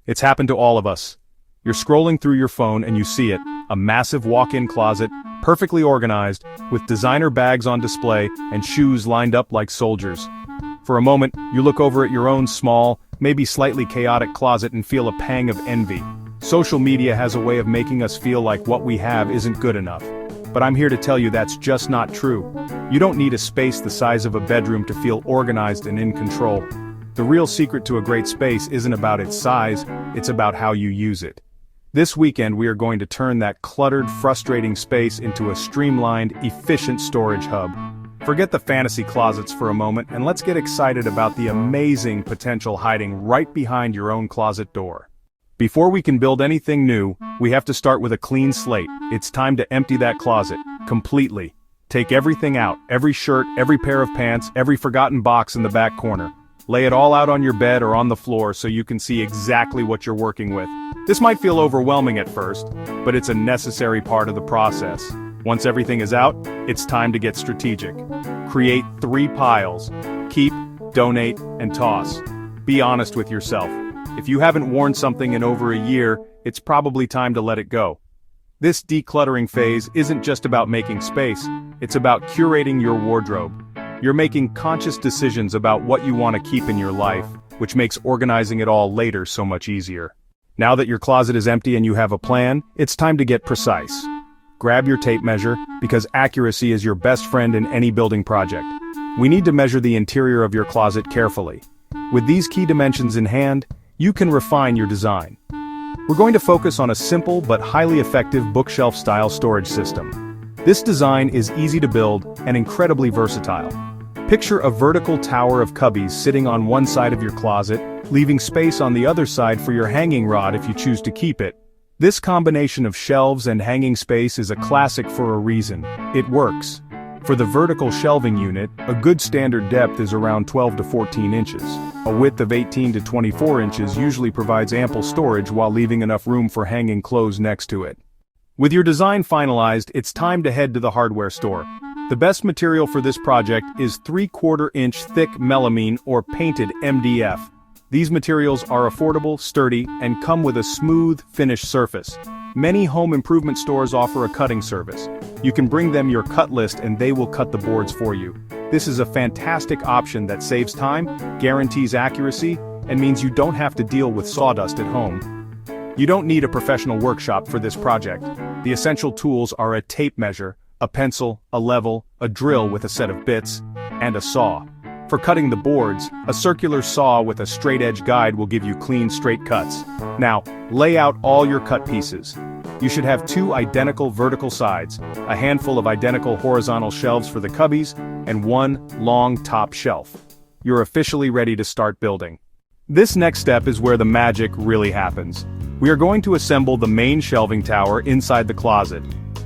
It's happened to all of us. You're scrolling through your phone and you see it, a massive walk-in closet, perfectly organized, with designer bags on display and shoes lined up like soldiers. For a moment, you look over at your own small, maybe slightly chaotic closet and feel a pang of envy. Social media has a way of making us feel like what we have isn't good enough. But I'm here to tell you that's just not true. You don't need a space the size of a bedroom to feel organized and in control. The real secret to a great space isn't about its size, it's about how you use it. This weekend we are going to turn that cluttered, frustrating space into a streamlined, efficient storage hub. Forget the fantasy closets for a moment and let's get excited about the amazing potential hiding right behind your own closet door. Before we can build anything new, we have to start with a clean slate. It's time to empty that closet, completely. Take everything out, every shirt, every pair of pants, every forgotten box in the back corner. Lay it all out on your bed or on the floor so you can see exactly what you're working with. This might feel overwhelming at first, but it's a necessary part of the process. Once everything is out, it's time to get strategic. Create 3 piles. Keep, donate, and toss. Be honest with yourself. If you haven't worn something in over a year, it's probably time to let it go. This decluttering phase isn't just about making space, it's about curating your wardrobe. You're making conscious decisions about what you want to keep in your life, which makes organizing it all later so much easier. Now that your closet is empty and you have a plan, it's time to get precise. Grab your tape measure, because accuracy is your best friend in any building project. We need to measure the interior of your closet carefully. With these key dimensions in hand, you can refine your design. We're going to focus on a simple but highly effective bookshelf-style storage system. This design is easy to build and incredibly versatile. Picture a vertical tower of cubbies sitting on one side of your closet, leaving space on the other side for your hanging rod if you choose to keep it. This combination of shelves and hanging space is a classic for a reason. It works. For the vertical shelving unit, a good standard depth is around 12 to 14 inches. A width of 18 to 24 inches usually provides ample storage while leaving enough room for hanging clothes next to it. With your design finalized, it's time to head to the hardware store. The best material for this project is 3/4 inch thick melamine or painted MDF. These materials are affordable, sturdy, and come with a smooth, finished surface. Many home improvement stores offer a cutting service. You can bring them your cut list and they will cut the boards for you. This is a fantastic option that saves time, guarantees accuracy, and means you don't have to deal with sawdust at home. You don't need a professional workshop for this project. The essential tools are a tape measure, a pencil, a level, a drill with a set of bits, and a saw. For cutting the boards, a circular saw with a straight edge guide will give you clean, straight cuts. Now, lay out all your cut pieces. You should have 2 identical vertical sides, a handful of identical horizontal shelves for the cubbies, and 1 long top shelf. You're officially ready to start building. This next step is where the magic really happens. We are going to assemble the main shelving tower inside the closet.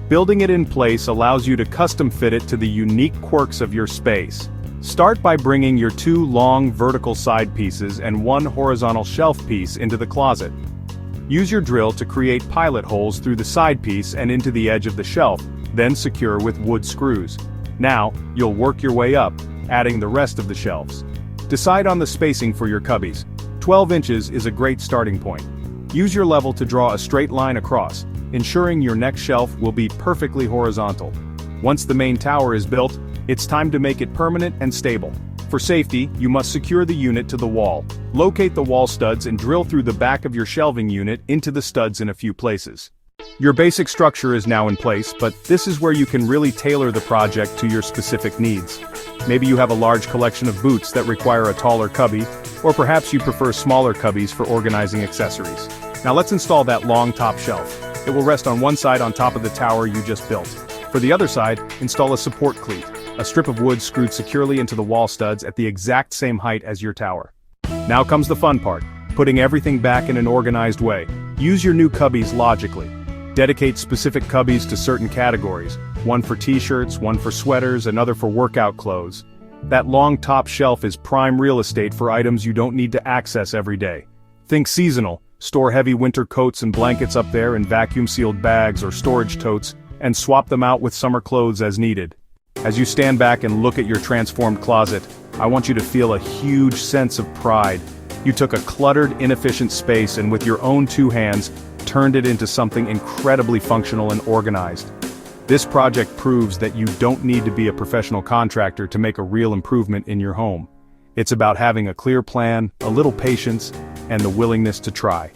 Building it in place allows you to custom fit it to the unique quirks of your space. Start by bringing your 2 long vertical side pieces and 1 horizontal shelf piece into the closet. Use your drill to create pilot holes through the side piece and into the edge of the shelf, then secure with wood screws. Now, you'll work your way up, adding the rest of the shelves. Decide on the spacing for your cubbies. 12 inches is a great starting point. Use your level to draw a straight line across, ensuring your next shelf will be perfectly horizontal. Once the main tower is built, it's time to make it permanent and stable. For safety, you must secure the unit to the wall. Locate the wall studs and drill through the back of your shelving unit into the studs in a few places. Your basic structure is now in place, but this is where you can really tailor the project to your specific needs. Maybe you have a large collection of boots that require a taller cubby, or perhaps you prefer smaller cubbies for organizing accessories. Now let's install that long top shelf. It will rest on one side on top of the tower you just built. For the other side, install a support cleat, a strip of wood screwed securely into the wall studs at the exact same height as your tower. Now comes the fun part, putting everything back in an organized way. Use your new cubbies logically. Dedicate specific cubbies to certain categories, one for t-shirts, one for sweaters, another for workout clothes. That long top shelf is prime real estate for items you don't need to access every day. Think seasonal, store heavy winter coats and blankets up there in vacuum-sealed bags or storage totes, and swap them out with summer clothes as needed. As you stand back and look at your transformed closet, I want you to feel a huge sense of pride. You took a cluttered, inefficient space and with your own two hands, turned it into something incredibly functional and organized. This project proves that you don't need to be a professional contractor to make a real improvement in your home. It's about having a clear plan, a little patience, and the willingness to try.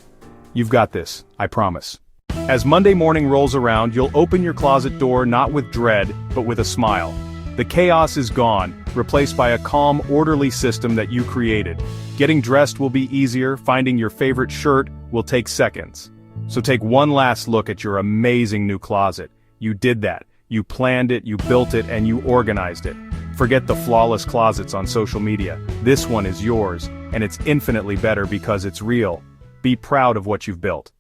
You've got this, I promise. As Monday morning rolls around, you'll open your closet door not with dread, but with a smile. The chaos is gone, replaced by a calm, orderly system that you created. Getting dressed will be easier, finding your favorite shirt will take seconds. So take one last look at your amazing new closet. You did that. You planned it, you built it, and you organized it. Forget the flawless closets on social media. This one is yours, and it's infinitely better because it's real. Be proud of what you've built.